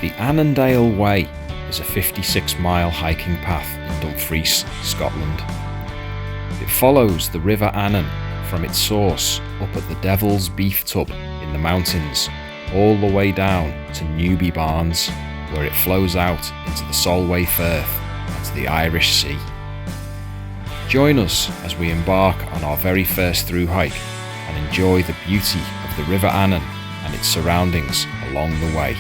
The Annandale Way is a 56-mile hiking path in Dumfries, Scotland. It follows the River Annan from its source up at the Devil's Beef Tub in the mountains, all the way down to Newby Barnes, where it flows out into the Solway Firth and to the Irish Sea. Join us as we embark on our very first through hike and enjoy the beauty of the River Annan and its surroundings along the way.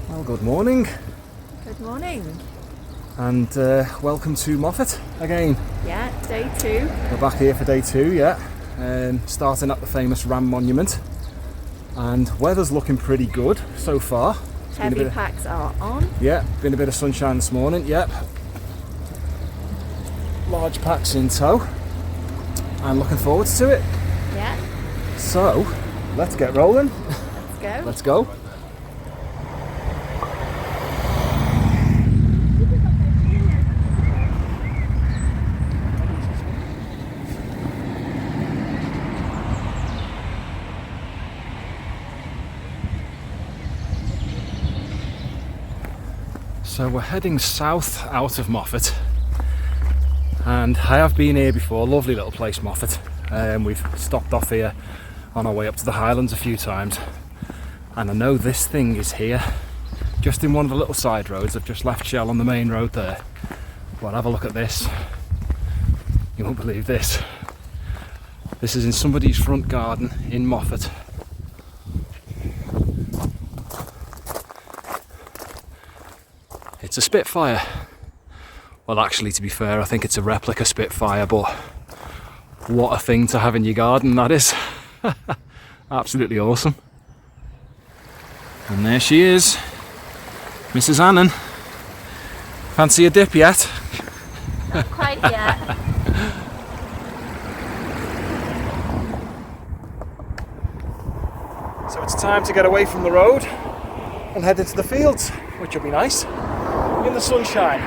Well, good morning. Good morning. And welcome to Moffat again. Yeah, day 2. We're back here for day 2, yeah. Starting at the famous Ram Monument. And weather's looking pretty good so far. Heavy packs are on. Yeah, been a bit of sunshine this morning, yep. Large packs in tow. I'm looking forward to it. Yeah. So, let's get rolling. Let's go. Let's go. So we're heading south out of Moffat, and I have been here before. Lovely little place, Moffat. We've stopped off here on our way up to the Highlands a few times, and I know this thing is here just in one of the little side roads. I've just left Shell on the main road there, but have a look at this. You won't believe this. This is in somebody's front garden in Moffat. It's a Spitfire. Well, actually, to be fair, I think it's a replica Spitfire, but what a thing to have in your garden that is. Absolutely awesome. And there she is, Mrs. Annan. Fancy a dip yet? Not quite yet. So it's time to get away from the road and head into the fields, which will be nice, in the sunshine.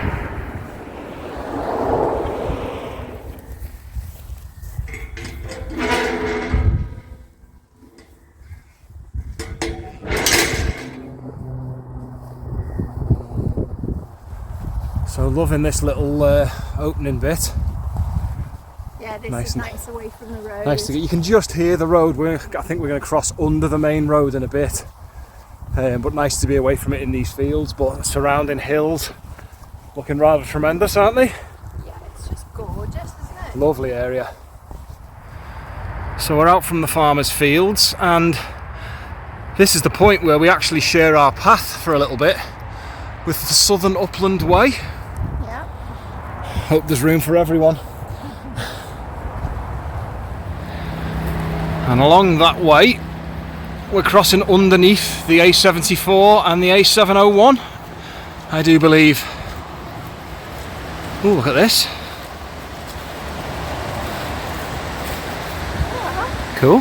So loving this little opening bit. Yeah, this Nice is and- nice away from the road. Nice to get. You can just hear the road. I think we're going to cross under the main road in a bit, but nice to be away from it in these fields. But surrounding hills, looking rather tremendous, aren't they? Yeah, it's just gorgeous, isn't it? Lovely area. So we're out from the farmers' fields, and this is the point where we actually share our path for a little bit with the Southern Upland Way. Yeah. Hope there's room for everyone. And along that way, we're crossing underneath the A74 and the A701, I do believe. Oh, look at this. Cool.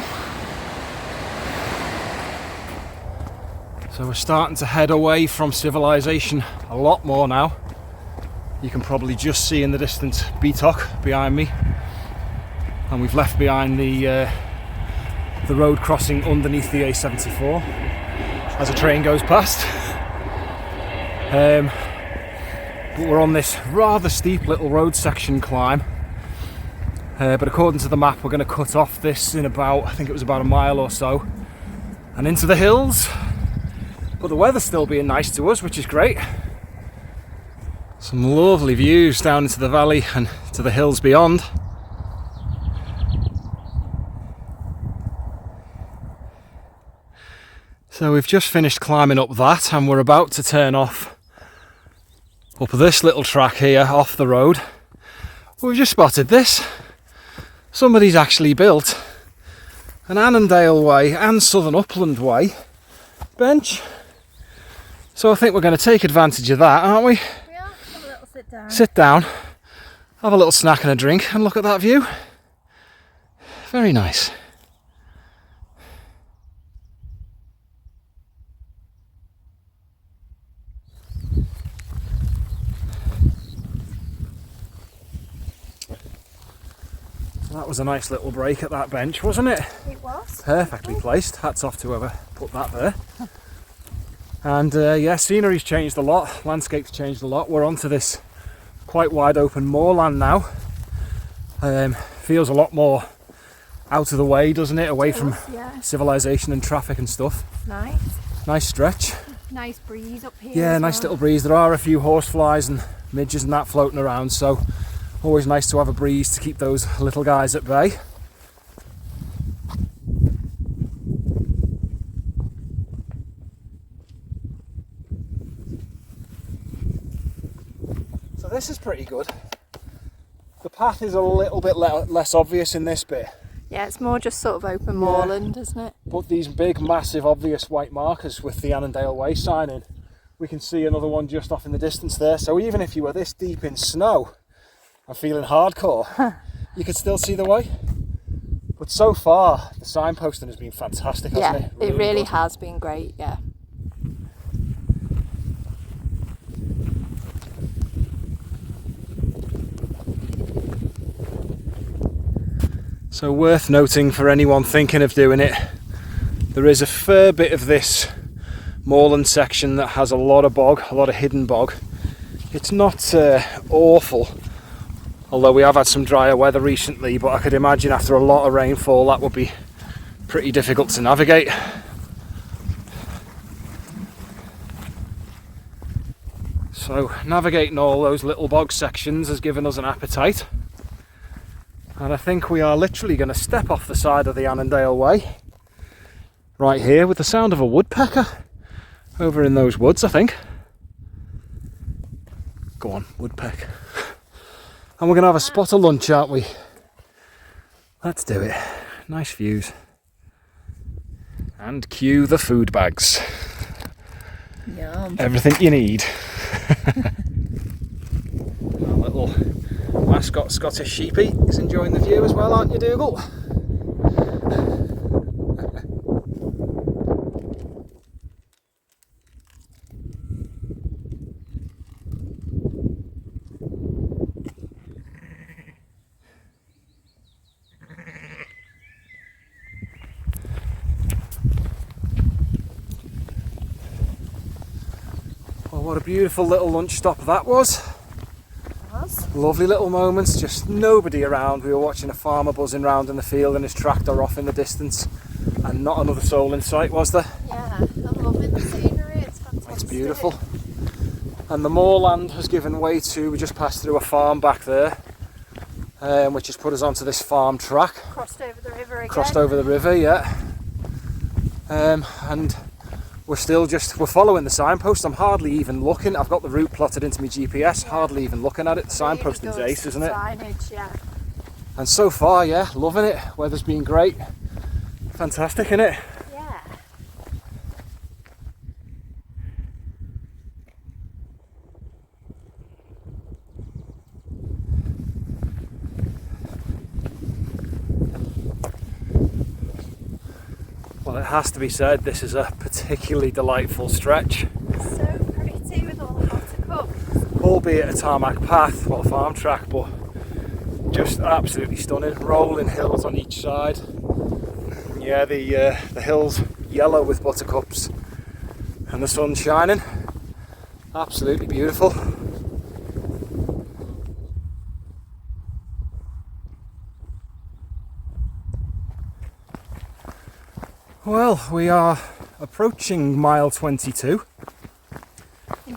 So we're starting to head away from civilization a lot more now. You can probably just see in the distance Beatock behind me. And we've left behind the road crossing underneath the A74 as a train goes past. But we're on this rather steep little road section climb. But according to the map, we're going to cut off this in about, I think it was about a mile or so, and into the hills. But the weather's still being nice to us, which is great. Some lovely views down into the valley and to the hills beyond. So we've just finished climbing up that, and we're about to turn off up this little track here off the road. We've just spotted this. Somebody's actually built an Annandale Way and Southern Upland Way bench. So I think we're going to take advantage of that, aren't we? Yeah, have a little sit down. Sit down, have a little snack and a drink, and look at that view. Very nice. That was a nice little break at that bench, wasn't it? It was. Perfectly placed. Hats off to whoever put that there. And yeah, scenery's changed a lot, landscape's changed a lot. We're onto this quite wide open moorland now. Feels a lot more out of the way, doesn't it? Away from civilization and traffic and stuff. Nice. Nice stretch. Nice breeze up here. Yeah, nice little breeze. There are a few horseflies and midges and that floating around, so always nice to have a breeze to keep those little guys at bay. So this is pretty good. The path is a little bit less obvious in this bit. Yeah, it's more just sort of open moorland, isn't it? But these big, massive, obvious white markers with the Annandale Way sign in, we can see another one just off in the distance there. So even if you were this deep in snow and feeling hardcore, you could still see the way. But so far, the signposting has been fantastic, hasn't it? It really has been great, yeah. So worth noting for anyone thinking of doing it, there is a fair bit of this moorland section that has a lot of bog, a lot of hidden bog. It's not awful, although we have had some drier weather recently, but I could imagine after a lot of rainfall that would be pretty difficult to navigate. So navigating all those little bog sections has given us an appetite. And I think we are literally going to step off the side of the Annandale Way right here with the sound of a woodpecker over in those woods, I think. Go on, woodpeck. And we're going to have a spot of lunch, aren't we? Let's do it. Nice views. And cue the food bags. Yum. Everything you need. Our little mascot Scottish sheepy is enjoying the view as well, aren't you, Dougal? Well, what a beautiful little lunch stop that was. Lovely little moments, just nobody around. We were watching a farmer buzzing around in the field and his tractor off in the distance, and not another soul in sight, was there? Yeah, I'm loving the scenery, it's fantastic. It's beautiful. And the moorland has given way to, we just passed through a farm back there, which has put us onto this farm track. Crossed over the river again. Crossed over the river, yeah. And we're following the signpost. I'm hardly even looking. I've got the route plotted into my GPS, hardly even looking at it. The signposting's ace, isn't it? Signage, yeah. And so far, yeah, loving it. Weather's been great. Fantastic, isn't it? Yeah. Well, it has to be said, this is a particularly delightful stretch. So pretty with all the buttercups. Albeit a tarmac path, well, a farm track, but just absolutely stunning. Rolling hills on each side. Yeah, the hills yellow with buttercups and the sun shining. Absolutely beautiful. Well, we are approaching mile 22.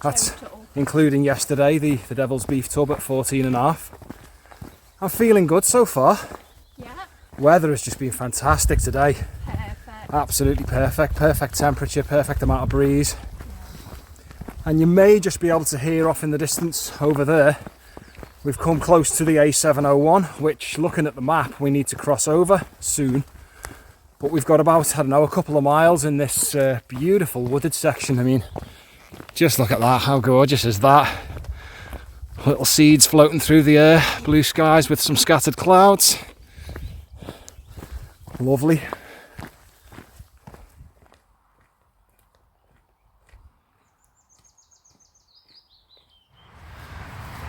That's including yesterday, the Devil's Beef Tub at 14.5. I'm feeling good so far. Yeah. Weather has just been fantastic today. Perfect. Absolutely perfect. Perfect temperature, perfect amount of breeze. And you may just be able to hear off in the distance over there, we've come close to the A701, which, looking at the map, we need to cross over soon. But we've got about, I don't know, a couple of miles in this beautiful wooded section. I mean, just look at that, how gorgeous is that? Little seeds floating through the air, blue skies with some scattered clouds. Lovely.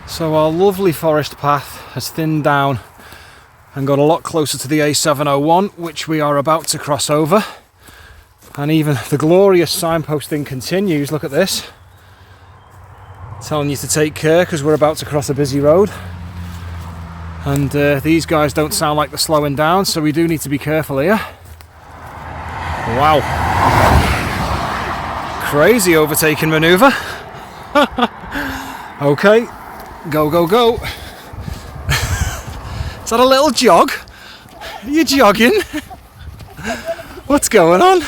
So our lovely forest path has thinned down and got a lot closer to the A701, which we are about to cross over. And even the glorious signposting continues. Look at this, telling you to take care because we're about to cross a busy road. And these guys don't sound like they're slowing down, so we do need to be careful here. Wow, crazy overtaking manoeuvre. Okay, go, go, go. Is that a little jog? Are you jogging? What's going on?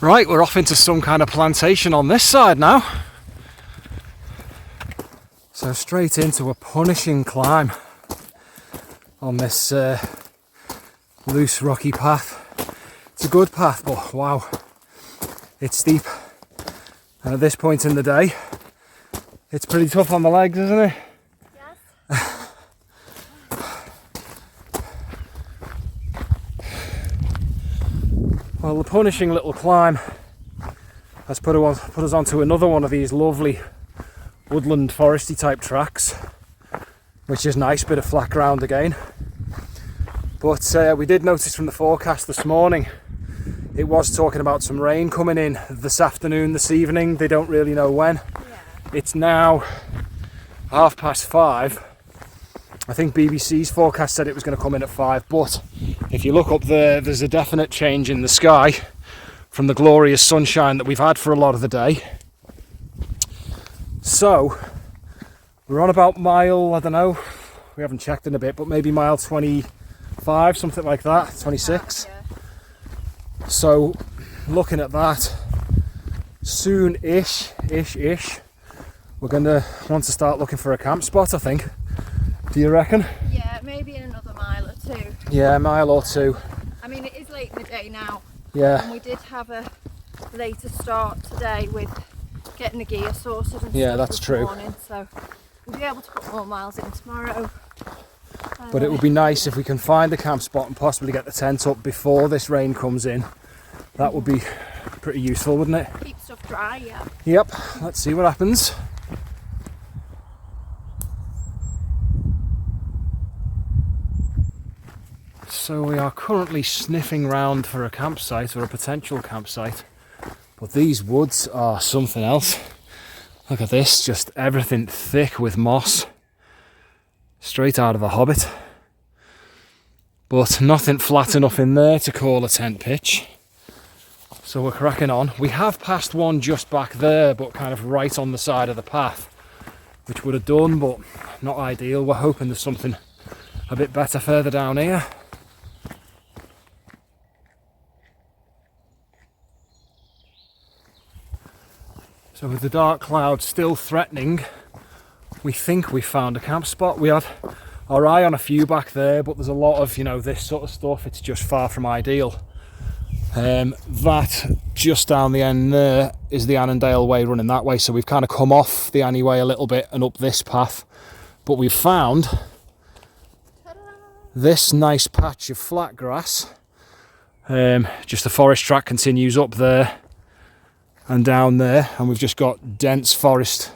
Right, we're off into some kind of plantation on this side now. So straight into a punishing climb on this loose rocky path. It's a good path, but wow, it's steep. And at this point in the day, it's pretty tough on the legs, isn't it? Yes. Well, the punishing little climb has put us onto another one of these lovely woodland foresty type tracks, which is nice, bit of flat ground again. But we did notice from the forecast this morning, it was talking about some rain coming in this afternoon, this evening. They don't really know when. Yeah. It's now 5:30. I think BBC's forecast said it was going to come in at 5, but if you look up there, there's a definite change in the sky from the glorious sunshine that we've had for a lot of the day. So we're on about mile, I don't know, we haven't checked in a bit, but maybe mile 25, something like that, 26. Yeah. So looking at that, soon-ish, we're going to want to start looking for a camp spot, I think. Do you reckon? Yeah, maybe in another mile or two. Yeah, a mile or two. I mean, it is late in the day now. Yeah. And we did have a later start today with getting the gear sorted and Yeah, stuff that's this true. morning, so we'll be able to put more miles in tomorrow. But it would be nice if we can find a camp spot and possibly get the tent up before this rain comes in. That would be pretty useful, wouldn't it? Keep stuff dry, yeah. Yep, let's see what happens. So we are currently sniffing round for a campsite or a potential campsite, but these woods are something else. Look at this, just everything thick with moss, straight out of a Hobbit. But nothing flat enough in there to call a tent pitch. So we're cracking on. We have passed one just back there, but kind of right on the side of the path, which would have done, but not ideal. We're hoping there's something a bit better further down here. So with the dark clouds still threatening, we think we found a camp spot. We had our eye on a few back there, but there's a lot of, this sort of stuff. It's just far from ideal. That just down the end there is the Annandale Way running that way. So we've kind of come off the Annie Way a little bit and up this path. But we've found this nice patch of flat grass. Just the forest track continues up there and down there, and we've just got dense forest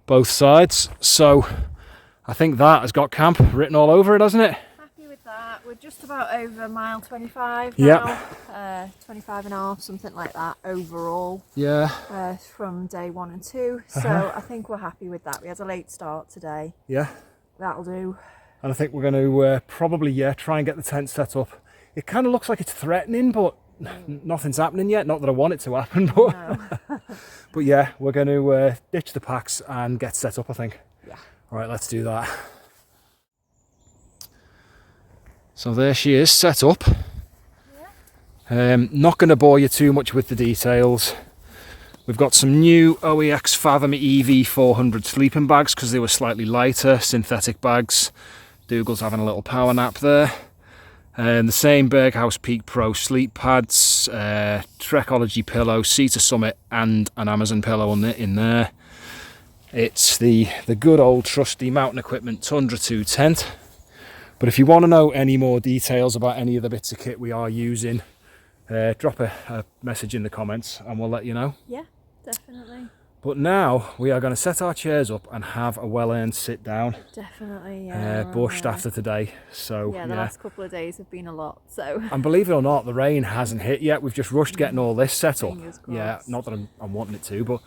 both sides. So I think that has got camp written all over it, hasn't it? Happy with that. We're just about over mile 25 Yep. now. 25 and a half, something like that overall. Yeah. From day 1 and 2. So I think we're happy with that. We had a late start today. Yeah. That'll do. And I think we're going to probably, try and get the tent set up. It kind of looks like it's threatening, but nothing's happening yet. Not that I want it to happen, but No. but yeah, we're going to ditch the packs and get set up, I think. Yeah. All right, let's do that. So there she is, set up. Not going to bore you too much with the details. We've got some new OEX Fathom EV 400 sleeping bags because they were slightly lighter, synthetic bags. Dougal's having a little power nap there. The same Berghaus Peak Pro sleep pads, Trekology pillow, Cedar Summit and an Amazon pillow in there. It's the good old trusty Mountain Equipment Tundra 2 tent. But if you want to know any more details about any of the bits of kit we are using, drop a message in the comments and we'll let you know. Yeah, definitely. But now we are going to set our chairs up and have a well-earned sit down. Definitely, yeah. Bushed after today, so yeah. The last couple of days have been a lot, so. And believe it or not, the rain hasn't hit yet. We've just rushed getting all this set up. Fingers Yeah, crossed. not that I'm wanting it to, but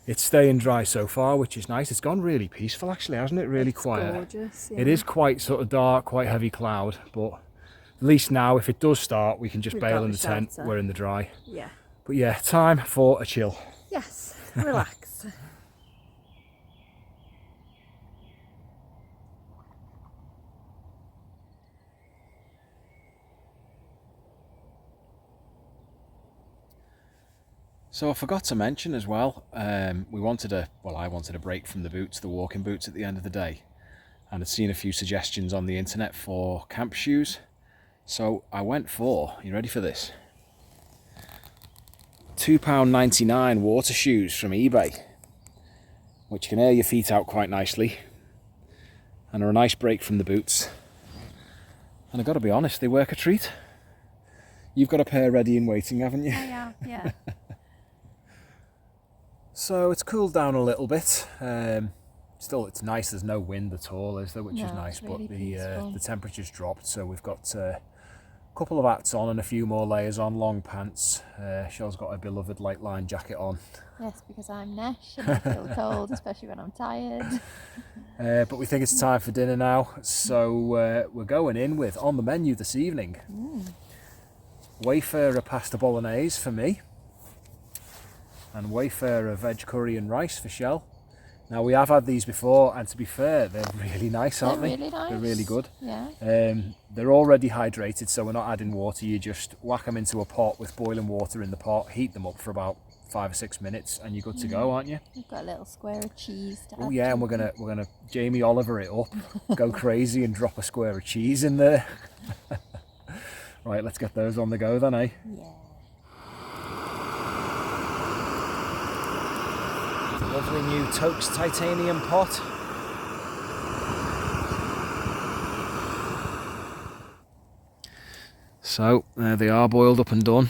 it's staying dry so far, which is nice. It's gone really peaceful, actually, hasn't it? Really It's quiet. gorgeous, yeah. It is quite sort of dark, quite heavy cloud, but at least now, if it does start, we can just We've bail got in the the tent. shelter. We're in the dry. Yeah. But yeah, time for a chill. Yes, relax. So I forgot to mention as well, I wanted a break from the boots, the walking boots at the end of the day, and I'd seen a few suggestions on the internet for camp shoes. So I went for, you ready for this? £2.99 water shoes from eBay, which can air your feet out quite nicely and are a nice break from the boots. And I've got to be honest, they work a treat. You've got a pair ready and waiting, haven't you? I have, yeah. So it's cooled down a little bit. Still, it's nice. There's no wind at all, is there? Which is No, nice. it's really But peaceful. the temperature's dropped, so we've got a couple of hats on and a few more layers on. Long pants. Shell's got a beloved light line jacket on. Yes, because I'm Nesh and I feel cold, especially when I'm tired. But we think it's time for dinner now, so we're going in with on the menu this evening. Wayfarer pasta bolognese for me. And Wayfarer veg curry and rice for Shell. Now we have had these before, and to be fair, they're really nice, aren't they? They're really nice. They're really good. Yeah. They're already hydrated, so we're not adding water. You just whack them into a pot with boiling water in the pot, heat them up for about 5 or 6 minutes, and you're good to go, aren't you? We've got a little square of cheese to Oh add yeah, to and we're them. gonna Jamie Oliver it up, go crazy, and drop a square of cheese in there. Right, let's get those on the go then, eh? Yeah. Lovely new Tokes titanium pot. So there they are, boiled up and done,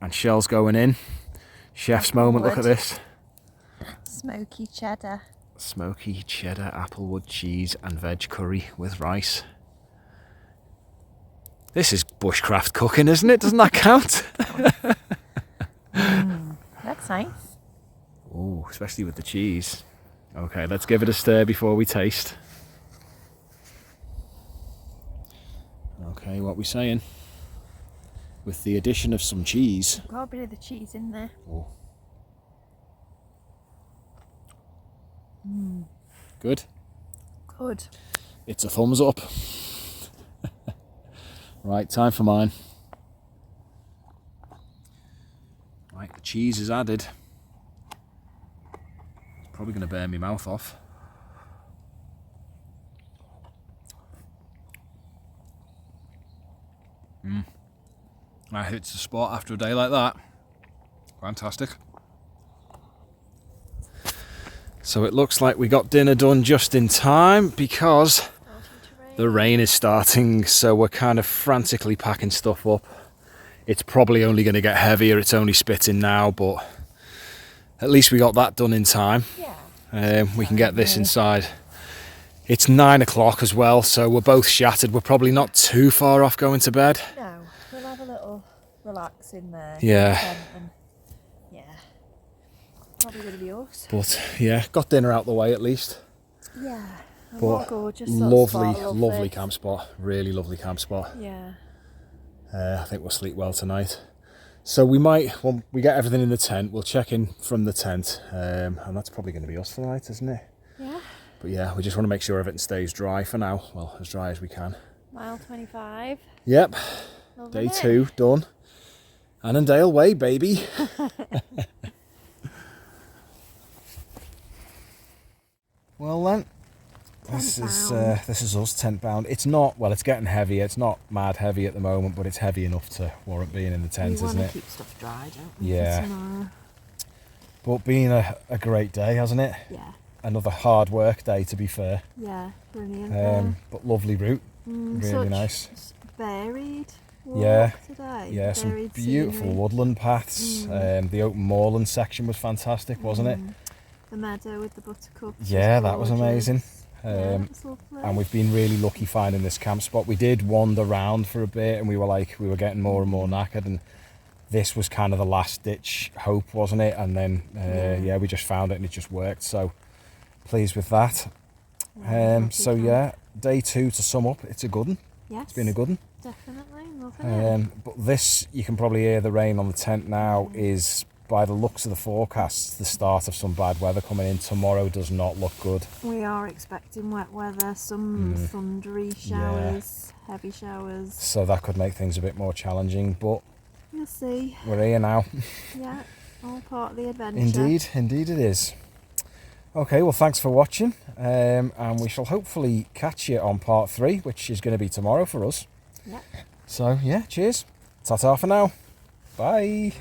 and Shell's going in. Chef's moment, look at this. Smoky cheddar. Smoky cheddar, applewood cheese and veg curry with rice. This is bushcraft cooking, isn't it? Doesn't that count? That's nice. Oh, especially with the cheese. Okay, let's give it a stir before we taste. Okay, what we saying? With the addition of some cheese. Got a bit of the cheese in there. Oh. Good. Good. It's a thumbs up. Right, time for mine. Right, the cheese is added. It's probably going to burn my mouth off. That hits the spot after a day like that. Fantastic. So it looks like we got dinner done just in time because the rain is starting, so we're kind of frantically packing stuff up. It's probably only going to get heavier, it's only spitting now, but at least we got that done in time. Yeah. We can get this inside. It's 9 o'clock as well, so we're both shattered. We're probably not too far off going to bed. No, we'll have a little relax in there. Yeah. And yeah. Probably going to be us. But yeah, got dinner out the way at least. Yeah. And But what a gorgeous little lovely, spot, lovely camp spot. Really lovely camp spot. Yeah. I think we'll sleep well tonight. So we might, when we get everything in the tent, we'll check in from the tent, and that's probably going to be us tonight, isn't it? Yeah. But yeah, we just want to make sure everything stays dry for now. Well, as dry as we can. Mile 25. Yep, Loving day it. 2 done. Annandale Way, baby. Well then, this is us, tent bound. It's not, well, it's getting heavier. It's not mad heavy at the moment, but it's heavy enough to warrant being in the tent, We isn't want it? to keep stuff dry, don't we? Yeah. For tomorrow. But been a great day, hasn't it? Yeah. Another hard work day, to be fair. Yeah. Brilliant. But lovely route, really such nice. Varied walk Yeah. today. Yeah, some Varied beautiful scenery. woodland paths. The open moorland section was fantastic, wasn't it? the meadow with the buttercups. Yeah, that was amazing. That was lovely. And we've been really lucky finding this camp spot. We did wander around for a bit and we were getting more and more knackered, and this was kind of the last ditch hope, wasn't it? And then we just found it and it just worked, so pleased with that. So yeah, day 2 to sum up, it's a good one. Yes, It's been a good one. definitely loving it. But this, you can probably hear the rain on the tent now, is, by the looks of the forecasts, the start of some bad weather coming in. Tomorrow does not look good. We are expecting wet weather, some thundery showers, heavy showers. So that could make things a bit more challenging, but We'll see. we're here now. Yeah, all part of the adventure. Indeed it is. Okay, well, thanks for watching, and we shall hopefully catch you on part 3, which is going to be tomorrow for us. Yeah. So yeah, cheers. Ta-ta for now. Bye.